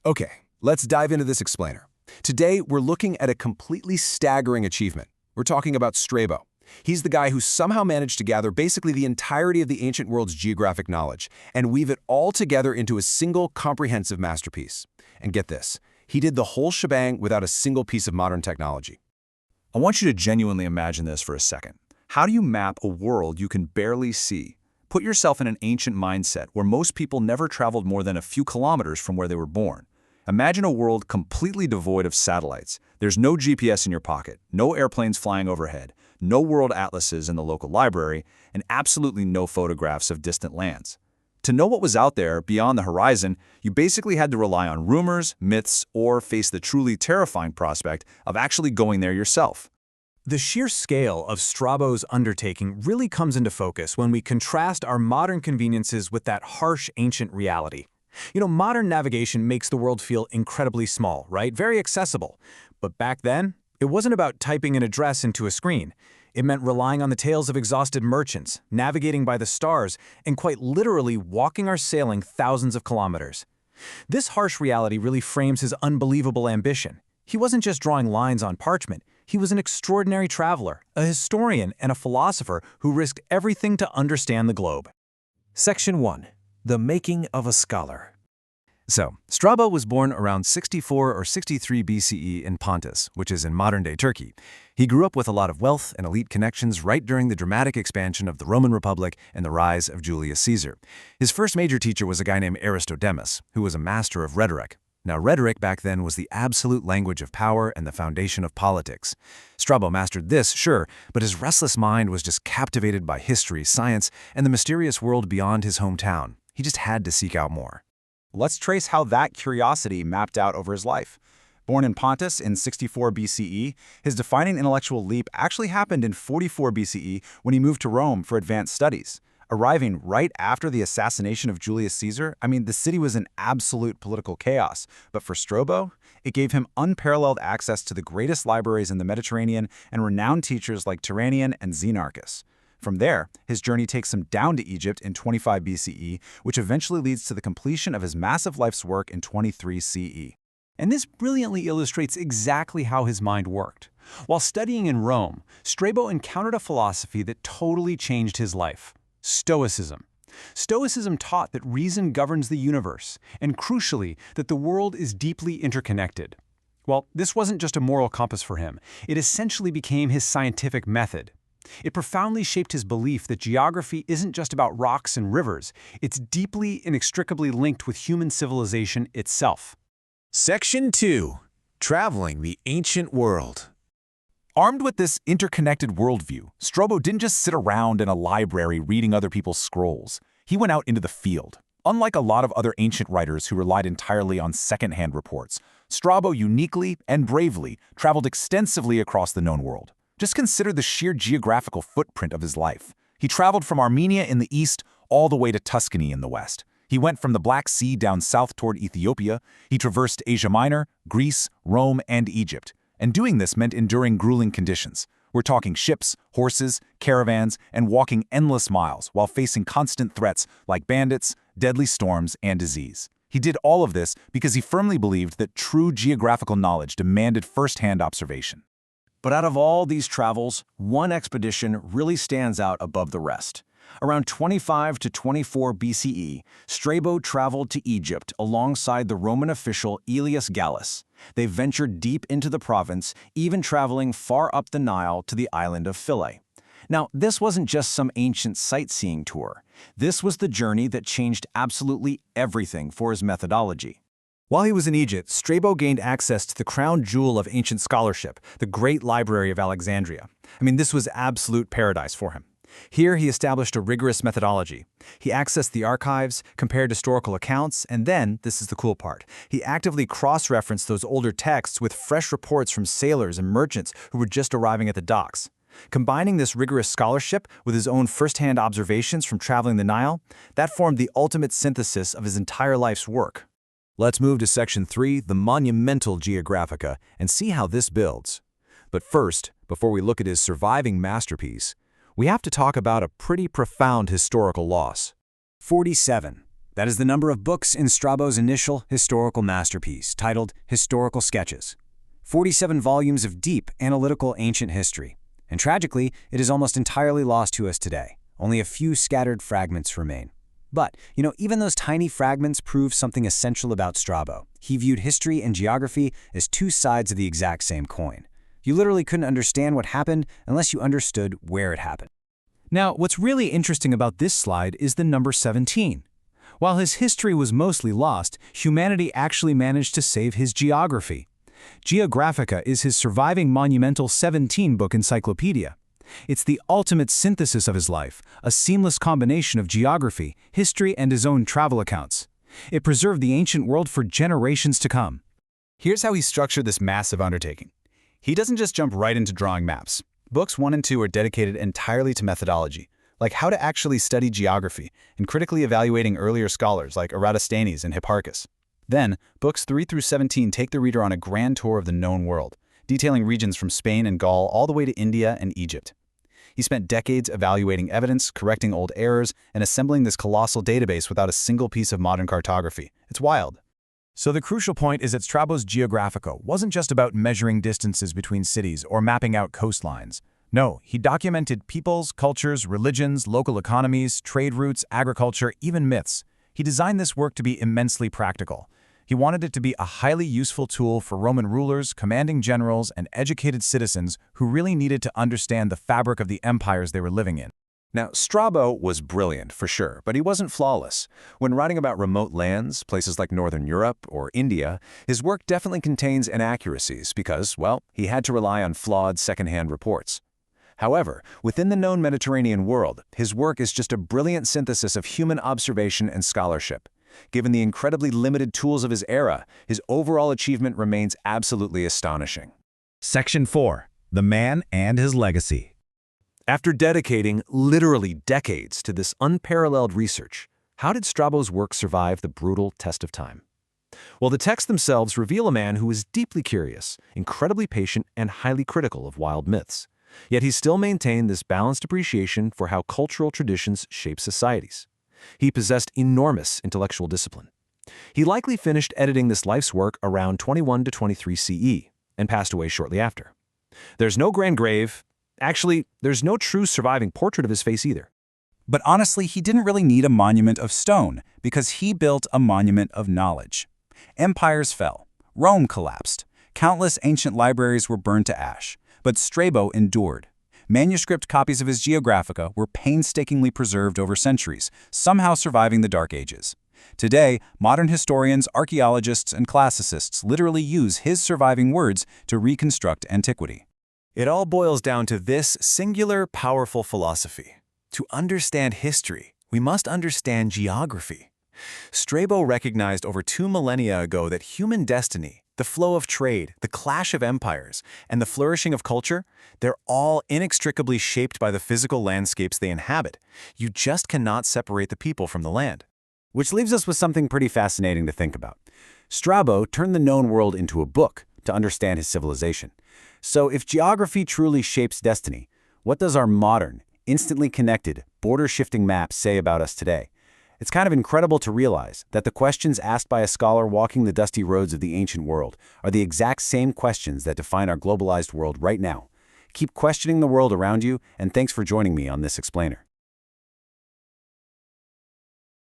Okay, let's dive into this explainer. Today, we're looking at a completely staggering achievement. We're talking about Strabo. He's the guy who somehow managed to gather basically the entirety of the ancient world's geographic knowledge and weave it all together into a single comprehensive masterpiece. And get this, he did the whole shebang without a single piece of modern technology. I want you to genuinely imagine this for a second. How do you map a world you can barely see? Put yourself in an ancient mindset where most people never traveled more than a few kilometers from where they were born. Imagine a world completely devoid of satellites. There's no GPS in your pocket, no airplanes flying overhead, no world atlases in the local library, and absolutely no photographs of distant lands. To know what was out there beyond the horizon, you basically had to rely on rumors, myths, or face the truly terrifying prospect of actually going there yourself. The sheer scale of Strabo's undertaking really comes into focus when we contrast our modern conveniences with that harsh ancient reality. Modern navigation makes the world feel incredibly small, right? Very accessible. But back then, it wasn't about typing an address into a screen. It meant relying on the tales of exhausted merchants, navigating by the stars, and quite literally walking or sailing thousands of kilometers. This harsh reality really frames his unbelievable ambition. He wasn't just drawing lines on parchment. He was an extraordinary traveler, a historian, and a philosopher who risked everything to understand the globe. Section 1. The Making of a Scholar. So, Strabo was born around 64 or 63 BCE in Pontus, which is in modern-day Turkey. He grew up with a lot of wealth and elite connections right during the dramatic expansion of the Roman Republic and the rise of Julius Caesar. His first major teacher was a guy named Aristodemus, who was a master of rhetoric. Now, rhetoric back then was the absolute language of power and the foundation of politics. Strabo mastered this, sure, but his restless mind was just captivated by history, science, and the mysterious world beyond his hometown. He just had to seek out more. Let's trace how that curiosity mapped out over his life. Born in Pontus in 64 BCE, his defining intellectual leap actually happened in 44 BCE when he moved to Rome for advanced studies. Arriving right after the assassination of Julius Caesar, the city was in absolute political chaos. But for Strabo, it gave him unparalleled access to the greatest libraries in the Mediterranean and renowned teachers like Tyrannian and Xenarchus. From there, his journey takes him down to Egypt in 25 BCE, which eventually leads to the completion of his massive life's work in 23 CE. And this brilliantly illustrates exactly how his mind worked. While studying in Rome, Strabo encountered a philosophy that totally changed his life: Stoicism. Stoicism taught that reason governs the universe, and crucially, that the world is deeply interconnected. Well, this wasn't just a moral compass for him. It essentially became his scientific method. It profoundly shaped his belief that geography isn't just about rocks and rivers. It's deeply, inextricably linked with human civilization itself. Section 2. Traveling the Ancient World. Armed with this interconnected worldview, Strabo didn't just sit around in a library reading other people's scrolls. He went out into the field. Unlike a lot of other ancient writers who relied entirely on second-hand reports, Strabo uniquely and bravely traveled extensively across the known world. Just consider the sheer geographical footprint of his life. He traveled from Armenia in the east all the way to Tuscany in the west. He went from the Black Sea down south toward Ethiopia. He traversed Asia Minor, Greece, Rome, and Egypt. And doing this meant enduring grueling conditions. We're talking ships, horses, caravans, and walking endless miles while facing constant threats like bandits, deadly storms, and disease. He did all of this because he firmly believed that true geographical knowledge demanded first-hand observation. But out of all these travels, one expedition really stands out above the rest. Around 25 to 24 BCE, Strabo traveled to Egypt alongside the Roman official Aelius Gallus. They ventured deep into the province, even traveling far up the Nile to the island of Philae. Now, this wasn't just some ancient sightseeing tour. This was the journey that changed absolutely everything for his methodology. While he was in Egypt, Strabo gained access to the crown jewel of ancient scholarship, the Great Library of Alexandria. This was absolute paradise for him. Here, he established a rigorous methodology. He accessed the archives, compared historical accounts, and then, this is the cool part, he actively cross-referenced those older texts with fresh reports from sailors and merchants who were just arriving at the docks. Combining this rigorous scholarship with his own first-hand observations from traveling the Nile, that formed the ultimate synthesis of his entire life's work. Let's move to Section 3, the monumental Geographica, and see how this builds. But first, before we look at his surviving masterpiece, we have to talk about a pretty profound historical loss. 47. That is the number of books in Strabo's initial historical masterpiece, titled Historical Sketches. 47 volumes of deep, analytical ancient history. And tragically, it is almost entirely lost to us today. Only a few scattered fragments remain. But, even those tiny fragments prove something essential about Strabo. He viewed history and geography as two sides of the exact same coin. You literally couldn't understand what happened unless you understood where it happened. Now, what's really interesting about this slide is the number 17. While his history was mostly lost, humanity actually managed to save his geography. Geographica is his surviving monumental 17-book encyclopedia. It's the ultimate synthesis of his life, a seamless combination of geography, history, and his own travel accounts. It preserved the ancient world for generations to come. Here's how he structured this massive undertaking. He doesn't just jump right into drawing maps. Books 1 and 2 are dedicated entirely to methodology, like how to actually study geography and critically evaluating earlier scholars like Eratosthenes and Hipparchus. Then, books 3 through 17 take the reader on a grand tour of the known world, detailing regions from Spain and Gaul all the way to India and Egypt. He spent decades evaluating evidence, correcting old errors, and assembling this colossal database without a single piece of modern cartography. It's wild. So the crucial point is that Strabo's Geographica wasn't just about measuring distances between cities or mapping out coastlines. No, he documented peoples, cultures, religions, local economies, trade routes, agriculture, even myths. He designed this work to be immensely practical. He wanted it to be a highly useful tool for Roman rulers, commanding generals, and educated citizens who really needed to understand the fabric of the empires they were living in. Now, Strabo was brilliant, for sure, but he wasn't flawless. When writing about remote lands, places like Northern Europe or India, his work definitely contains inaccuracies because, well, he had to rely on flawed second-hand reports. However, within the known Mediterranean world, his work is just a brilliant synthesis of human observation and scholarship. Given the incredibly limited tools of his era, his overall achievement remains absolutely astonishing. Section 4. The Man and His Legacy. After dedicating literally decades to this unparalleled research, how did Strabo's work survive the brutal test of time? Well, the texts themselves reveal a man who was deeply curious, incredibly patient, and highly critical of wild myths. Yet he still maintained this balanced appreciation for how cultural traditions shape societies. He possessed enormous intellectual discipline. He likely finished editing this life's work around 21 to 23 CE and passed away shortly after. There's no grand grave. Actually, there's no true surviving portrait of his face either. But honestly, he didn't really need a monument of stone because he built a monument of knowledge. Empires fell. Rome collapsed. Countless ancient libraries were burned to ash. But Strabo endured. Manuscript copies of his Geographica were painstakingly preserved over centuries, somehow surviving the Dark Ages. Today, modern historians, archaeologists, and classicists literally use his surviving words to reconstruct antiquity. It all boils down to this singular, powerful philosophy. To understand history, we must understand geography. Strabo recognized over 2 millennia ago that human destiny, the flow of trade, the clash of empires, and the flourishing of culture, they're all inextricably shaped by the physical landscapes they inhabit. You just cannot separate the people from the land. Which leaves us with something pretty fascinating to think about. Strabo turned the known world into a book to understand his civilization. So if geography truly shapes destiny, what does our modern, instantly connected, border-shifting map say about us today? It's kind of incredible to realize that the questions asked by a scholar walking the dusty roads of the ancient world are the exact same questions that define our globalized world right now. Keep questioning the world around you, and thanks for joining me on this explainer.